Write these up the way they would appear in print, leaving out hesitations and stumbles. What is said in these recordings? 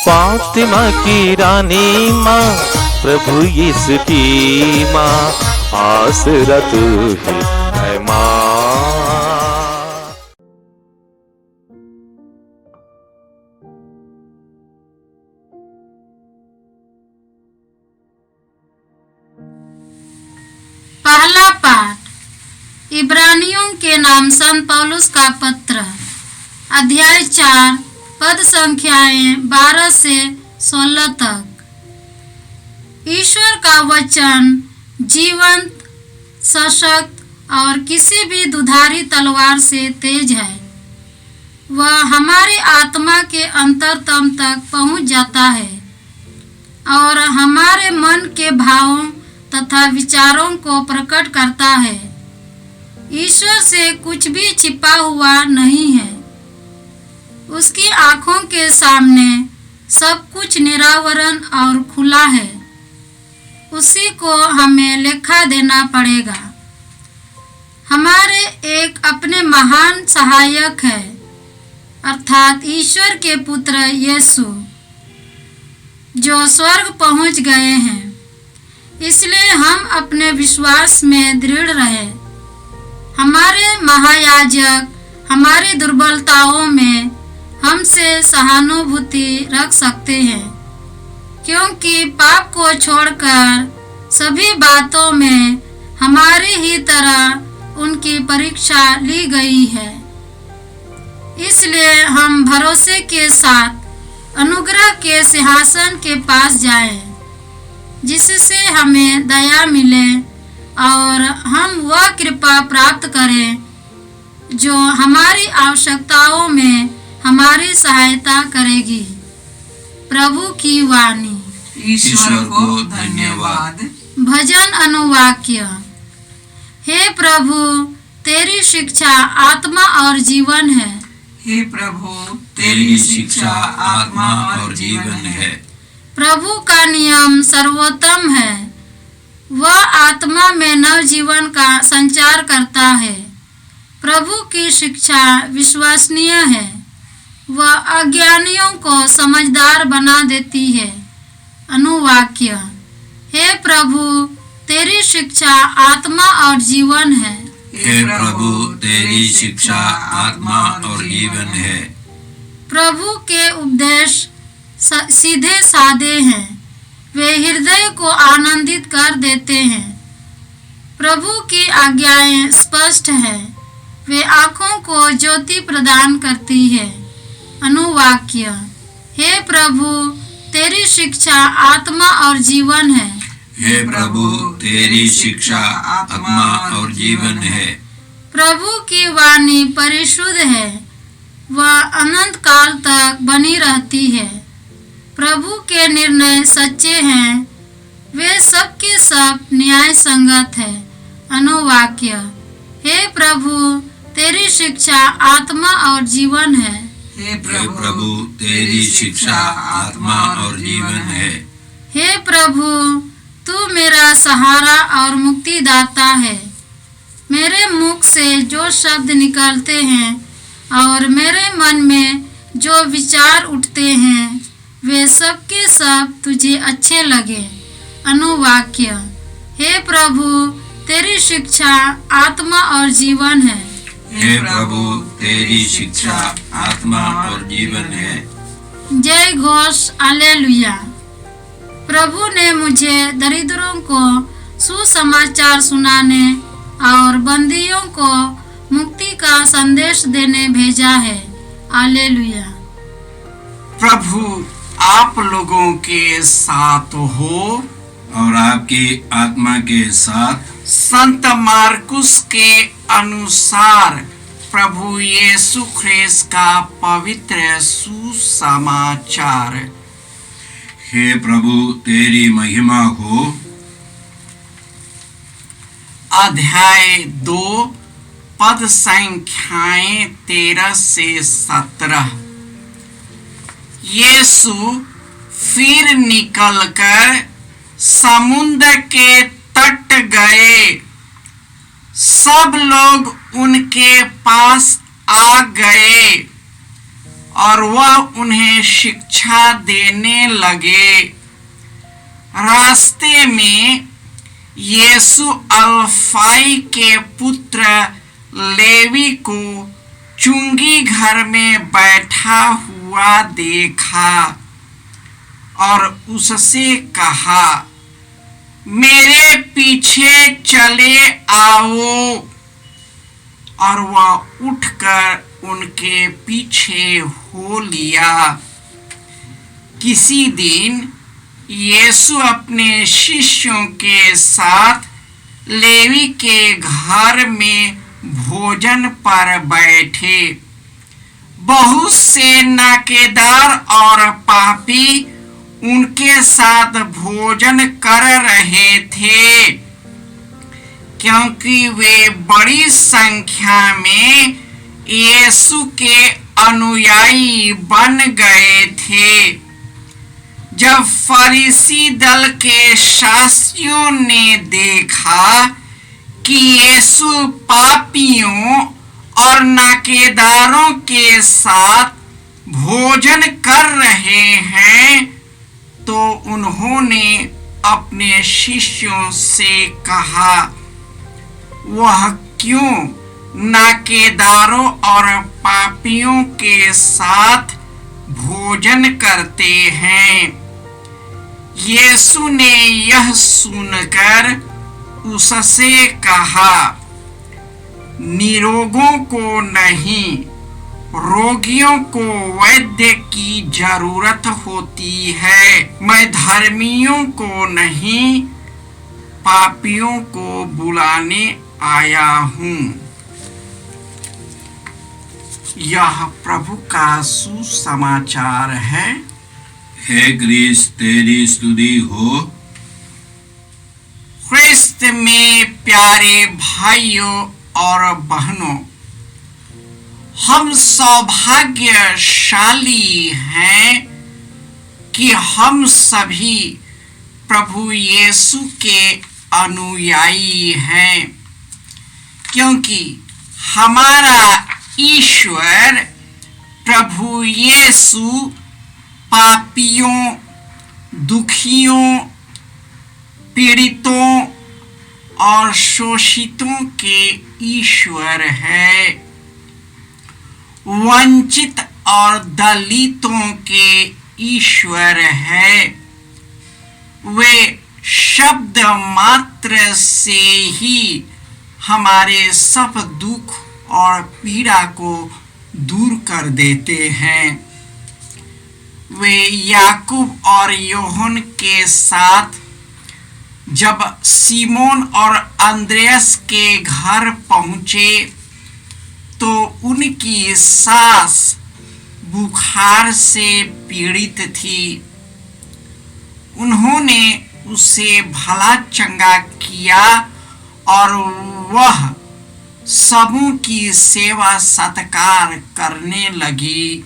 फातिमा की रानी माँ, प्रभु यीशु की माँ, आसरा तू ही है माँ। पहला पाठ इब्रानियों के नाम संत पौलुस का पत्र, अध्याय 4, पद संख्याएं 12 से 16 तक। ईश्वर का वचन जीवंत, सशक्त और किसी भी दुधारी तलवार से तेज है। वह हमारी आत्मा के अंतरतम तक पहुंच जाता है और हमारे मन के भावों तथा विचारों को प्रकट करता है। ईश्वर से कुछ भी छिपा हुआ नहीं है। उसकी आंखों के सामने सब कुछ निरावरण और खुला है। उसी को हमें लेखा देना पड़ेगा। हमारे एक अपने महान सहायक है, अर्थात ईश्वर के पुत्र यीशु, जो स्वर्ग पहुंच गए हैं। इसलिए हम अपने विश्वास में दृढ़ रहे। हमारे महायाजक हमारी दुर्बलताओं में हमसे सहानुभूति रख सकते हैं, क्योंकि पाप को छोड़कर सभी बातों में हमारी ही तरह उनकी परीक्षा ली गई है। इसलिए हम भरोसे के साथ अनुग्रह के सिंहासन के पास जाएं, जिससे हमें दया मिले और हम वह कृपा प्राप्त करें जो हमारी आवश्यकताओं में हमारी सहायता करेगी। प्रभु की वाणी। ईश्वर को धन्यवाद। भजन अनुवाक्य। हे प्रभु, तेरी शिक्षा आत्मा और जीवन है। हे प्रभु, तेरी शिक्षा आत्मा और जीवन है। प्रभु का नियम सर्वोत्तम है। वह आत्मा में नव जीवन का संचार करता है। प्रभु की शिक्षा विश्वसनीय है। वह अज्ञानियों को समझदार बना देती है। अनुवाक्य। हे प्रभु, तेरी शिक्षा आत्मा और जीवन है। हे प्रभु, तेरी शिक्षा आत्मा और जीवन है। प्रभु के उपदेश सीधे साधे हैं। वे हृदय को आनंदित कर देते हैं। प्रभु की आज्ञाएं स्पष्ट हैं। वे आँखों को ज्योति प्रदान करती है। अनुवाक्य। हे प्रभु, तेरी शिक्षा आत्मा और जीवन है। हे प्रभु, तेरी शिक्षा आत्मा और जीवन है। प्रभु की वाणी परिशुद्ध है। वह अनंत काल तक बनी रहती है। प्रभु के निर्णय सच्चे हैं। वे सब के सब न्याय संगत है। अनुवाक्य। हे प्रभु, तेरी शिक्षा आत्मा और जीवन है। हे प्रभु, तेरी शिक्षा आत्मा और जीवन है। हे प्रभु, तू मेरा सहारा और मुक्तिदाता है। मेरे मुख से जो शब्द निकलते हैं और मेरे मन में जो विचार उठते हैं, वे सब के सब तुझे अच्छे लगे। अनुवाक्य। हे प्रभु, तेरी शिक्षा आत्मा और जीवन है। हे प्रभु, तेरी शिक्षा आत्मा और जीवन है। जय घोष, हालेलुया। प्रभु ने मुझे दरिद्रों को सुसमाचार सुनाने और बंदियों को मुक्ति का संदेश देने भेजा है। हालेलुया। प्रभु आप लोगों के साथ हो और आपकी आत्मा के साथ। संत मार्कुस के अनुसार प्रभु यीशु ख्रिस्त का पवित्र सुसमाचार। हे प्रभु, तेरी महिमा हो। अध्याय 2, पद संख्याएं 13 से 17। यीशु फिर निकलकर समुद्र के तट गए। सब लोग उनके पास आ गए और वह उन्हें शिक्षा देने लगे। रास्ते में यीशु अल्फाई के पुत्र लेवी को चुंगी घर में बैठा हुआ देखा और उससे कहा, मेरे पीछे चले आओ। और वह उठकर उनके पीछे हो लिया। किसी दिन यीशु अपने शिष्यों के साथ लेवी के घर में भोजन पर बैठे। बहुत से नाकेदार और पापी उनके साथ भोजन कर रहे थे, क्योंकि वे बड़ी संख्या में यीशु के अनुयायी बन गए थे। जब फरीसी दल के शास्त्रियों ने देखा कि यीशु पापियों और नाकेदारों के साथ भोजन कर रहे हैं, तो उन्होंने अपने शिष्यों से कहा, वह क्यों नाकेदारों और पापियों के साथ भोजन करते हैं? यीशु ने यह सुनकर उससे कहा, निरोगों को नहीं, रोगियों को वैद्य की जरूरत होती है। मैं धर्मियों को नहीं, पापियों को बुलाने आया हूँ। यह प्रभु का सुसमाचार है। हे क्रिस्त, तेरी स्तुति हो। ख्रिस्त में प्यारे भाइयों और बहनों, हम सौभाग्यशाली हैं कि हम सभी प्रभु यीशु के अनुयायी हैं, क्योंकि हमारा ईश्वर प्रभु यीशु पापियों, दुखियों, पीड़ितों और शोषितों के ईश्वर है। वंचित और दलितों के ईश्वर है। वे शब्द मात्र से ही हमारे सब दुख और पीड़ा को दूर कर देते हैं। वे याकूब और यूहन्ना के साथ जब सीमोन और अंद्रयास के घर पहुंचे, तो उनकी सास बुखार से पीड़ित थी। उन्होंने उसे भला चंगा किया और वह सबों की सेवा सत्कार करने लगी।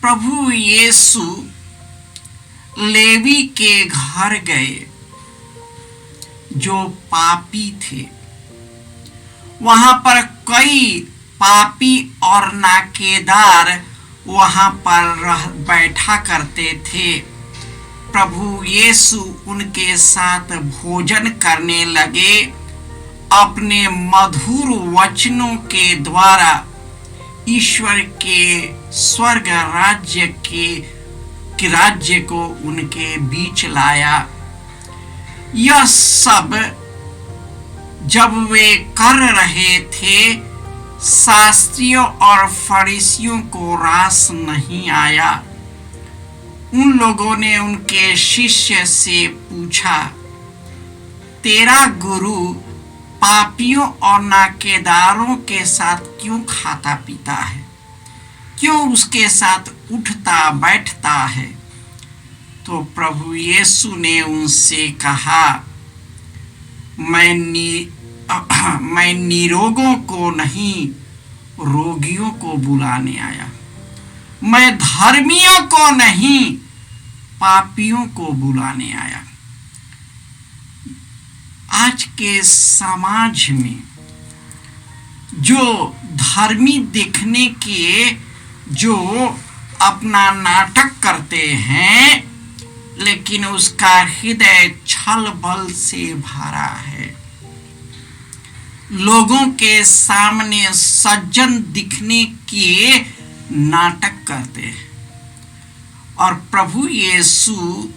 प्रभु यीशु लेवी के घर गए, जो पापी थे। वहां पर कई पापी और नाकेदार वहां पर बैठा करते थे। प्रभु यीशु उनके साथ भोजन करने लगे। अपने मधुर वचनों के द्वारा ईश्वर के स्वर्ग राज्य को उनके बीच लाया। यह सब जब वे कर रहे थे, शास्त्रियों और फरीसियों को रास नहीं आया। उन लोगों ने उनके शिष्य से पूछा, तेरा गुरु पापियों और नाकेदारों के साथ क्यों खाता पीता है? क्यों उसके साथ उठता बैठता है? तो प्रभु यीशु ने उनसे कहा, मैं निरोगों को नहीं, रोगियों को बुलाने आया। मैं धर्मियों को नहीं, पापियों को बुलाने आया। आज के समाज में जो धर्मी दिखने के जो अपना नाटक करते हैं, लेकिन उसका हृदय छल बल से भरा है। लोगों के सामने सज्जन दिखने के नाटक करते हैं, और प्रभु यीशु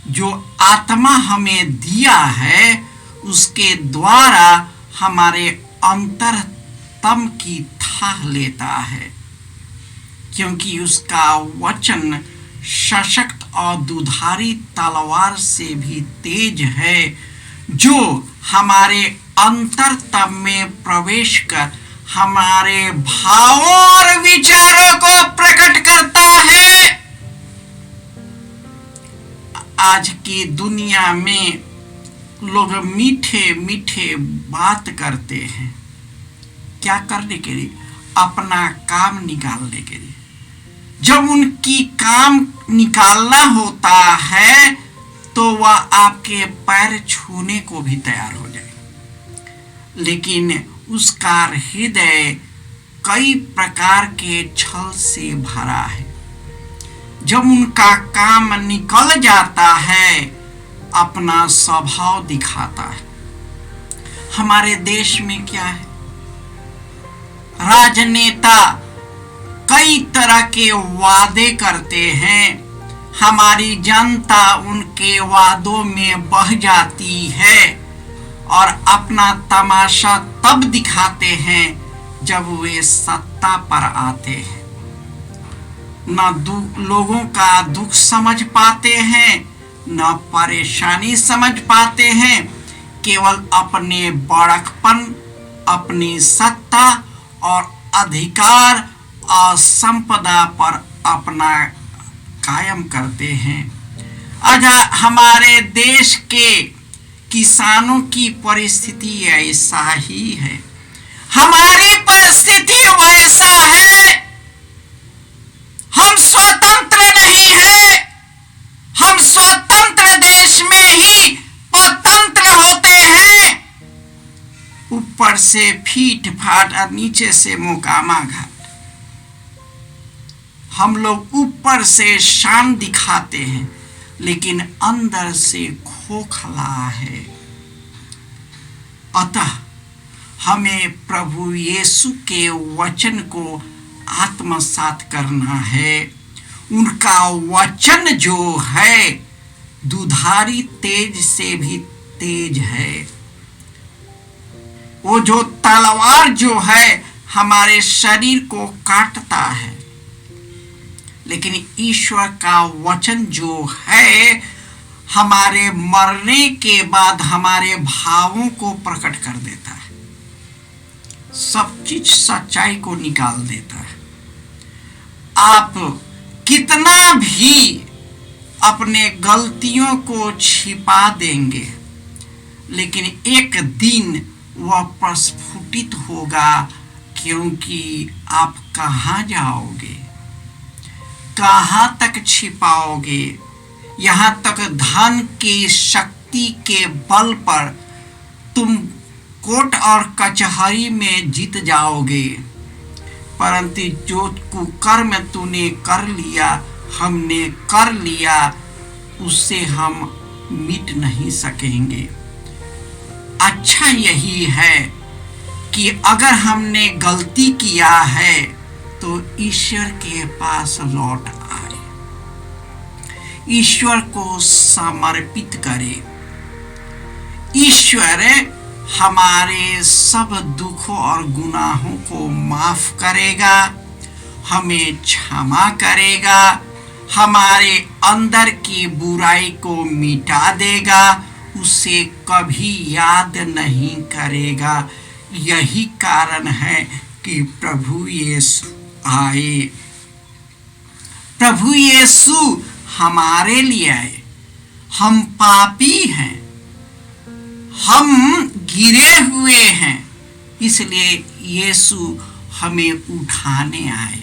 जो आत्मा हमें दिया है उसके द्वारा हमारे अंतरतम की थाह लेता है, क्योंकि उसका वचन सशक्त और दुधारी तलवार से भी तेज है, जो हमारे अंतरतम में प्रवेश कर हमारे भावों और विचारों को प्रकट करता है। आज की दुनिया में लोग मीठे मीठे बात करते हैं, क्या करने के लिए? अपना काम निकालने के लिए। जब उनकी काम निकालना होता है तो वह आपके पैर छूने को भी तैयार हो जाए, लेकिन उसका हृदय कई प्रकार के छल से भरा है। जब उनका काम निकल जाता है, अपना स्वभाव दिखाता है। हमारे देश में क्या है? राजनेता कई तरह के वादे करते हैं, हमारी जनता उनके वादों में बह जाती है और अपना तमाशा तब दिखाते हैं जब वे सत्ता पर आते हैं। न लोगों का दुख समझ पाते हैं, न परेशानी समझ पाते हैं, केवल अपने बड़कपन, अपनी सत्ता और अधिकार और संपदा पर अपना कायम करते हैं। आज हमारे देश के किसानों की परिस्थिति ऐसा ही है, हमारी परिस्थिति वैसा है। हम स्वतंत्र नहीं है, हम स्वतंत्र देश में ही परतंत्र होते हैं। ऊपर से फीट फाट और नीचे से मोकामा घाट। हम लोग ऊपर से शान दिखाते हैं, लेकिन अंदर से खोखला है। अतः हमें प्रभु यीशु के वचन को आत्मसात करना है। उनका वचन जो है दुधारी तेज से भी तेज है। वो जो तलवार जो है हमारे शरीर को काटता है, लेकिन ईश्वर का वचन जो है हमारे मरने के बाद हमारे भावों को प्रकट कर देता है, सब चीज सच्चाई को निकाल देता है। आप कितना भी अपने गलतियों को छिपा देंगे, लेकिन एक दिन वह प्रस्फुटित होगा, क्योंकि आप कहाँ जाओगे, कहाँ तक छिपाओगे? यहाँ तक धन की शक्ति के बल पर तुम कोर्ट और कचहरी में जीत जाओगे, परंतु जो कुकर्म तूने कर लिया, हमने कर लिया, उससे हम मिट नहीं सकेंगे। अच्छा यही है कि अगर हमने गलती किया है तो ईश्वर के पास लौट आए, ईश्वर को समर्पित करें। ईश्वर हमारे सब दुखों और गुनाहों को माफ करेगा, हमें क्षमा करेगा, हमारे अंदर की बुराई को मिटा देगा, उसे कभी याद नहीं करेगा। यही कारण है कि प्रभु यीशु आए। प्रभु यीशु हमारे लिए आए। हम पापी हैं, हम गिरे हुए हैं, इसलिए यीशु हमें उठाने आए,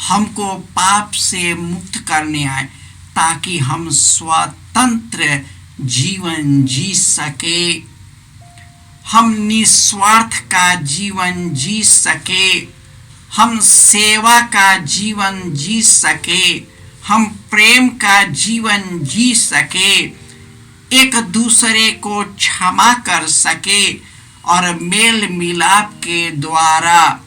हमको पाप से मुक्त करने आए, ताकि हम स्वतंत्र जीवन जी सके। हम निस्वार्थ का जीवन जी सके, हम सेवा का जीवन जी सके, हम प्रेम का जीवन जी सके, एक दूसरे को क्षमा कर सके और मेल मिलाप के द्वारा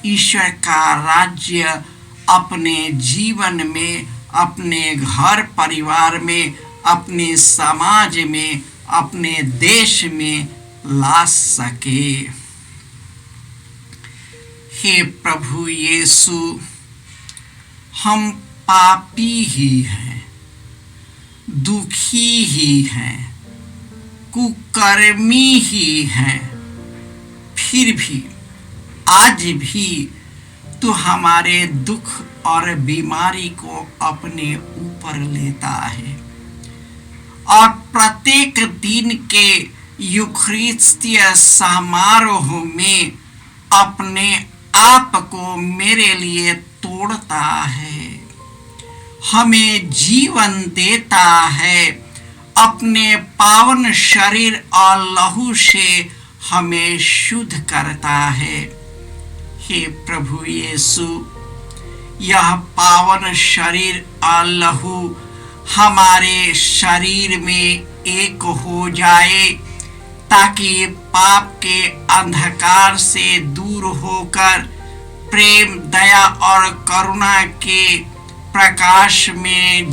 ईश्वर का राज्य अपने जीवन में, अपने घर परिवार में, अपने समाज में, अपने देश में ला सके। हे प्रभु यीशु, हम पापी ही हैं, दुखी ही हैं, कुकर्मी ही हैं, फिर भी आज भी तू हमारे दुख और बीमारी को अपने ऊपर लेता है और प्रत्येक दिन के यूखरिस्तीय समारोह में अपने आप को मेरे लिए तोड़ता है, हमें जीवन देता है, अपने पावन शरीर और लहू से हमें शुद्ध करता है। हे प्रभु यीशु, यह पावन शरीर और लहू हमारे शरीर में एक हो जाए, ताकि पाप के अंधकार से दूर होकर प्रेम, दया और करुणा के प्रकाश में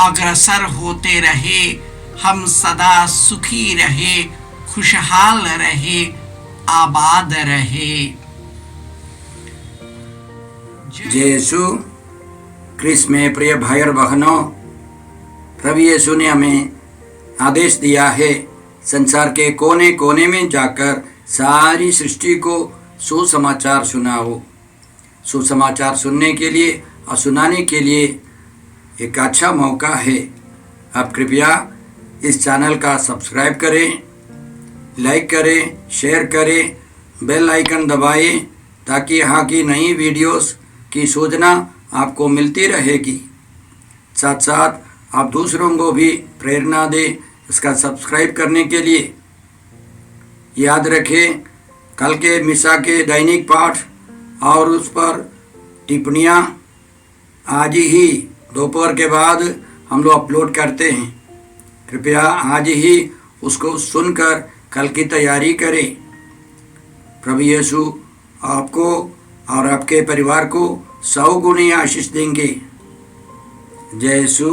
अग्रसर होते रहे, हम सदा सुखी रहे, खुशहाल रहे, आबाद रहे। जय यीशु क्रिस्त में प्रिय भाई और बहनों, प्रभु यीशु ने हमें आदेश दिया है संसार के कोने कोने में जाकर सारी सृष्टि को सुसमाचार सुनाओ। सुसमाचार सुनने के लिए और सुनाने के लिए एक अच्छा मौका है। आप कृपया इस चैनल का सब्सक्राइब करें, लाइक करें, शेयर करें, बेल आइकन दबाएं, ताकि यहाँ की नई वीडियोस की सूचना आपको मिलती रहेगी। साथ साथ आप दूसरों को भी प्रेरणा दें इसका सब्सक्राइब करने के लिए। याद रखें, कल के मिसा के दैनिक पाठ और उस पर टिप्पणियाँ आज ही दोपहर के बाद हम लोग अपलोड करते हैं। कृपया आज ही उसको सुनकर कल की तैयारी करें। प्रभु यीशु आपको और आपके परिवार को 100 गुनी आशीष देंगे। जय यीशु।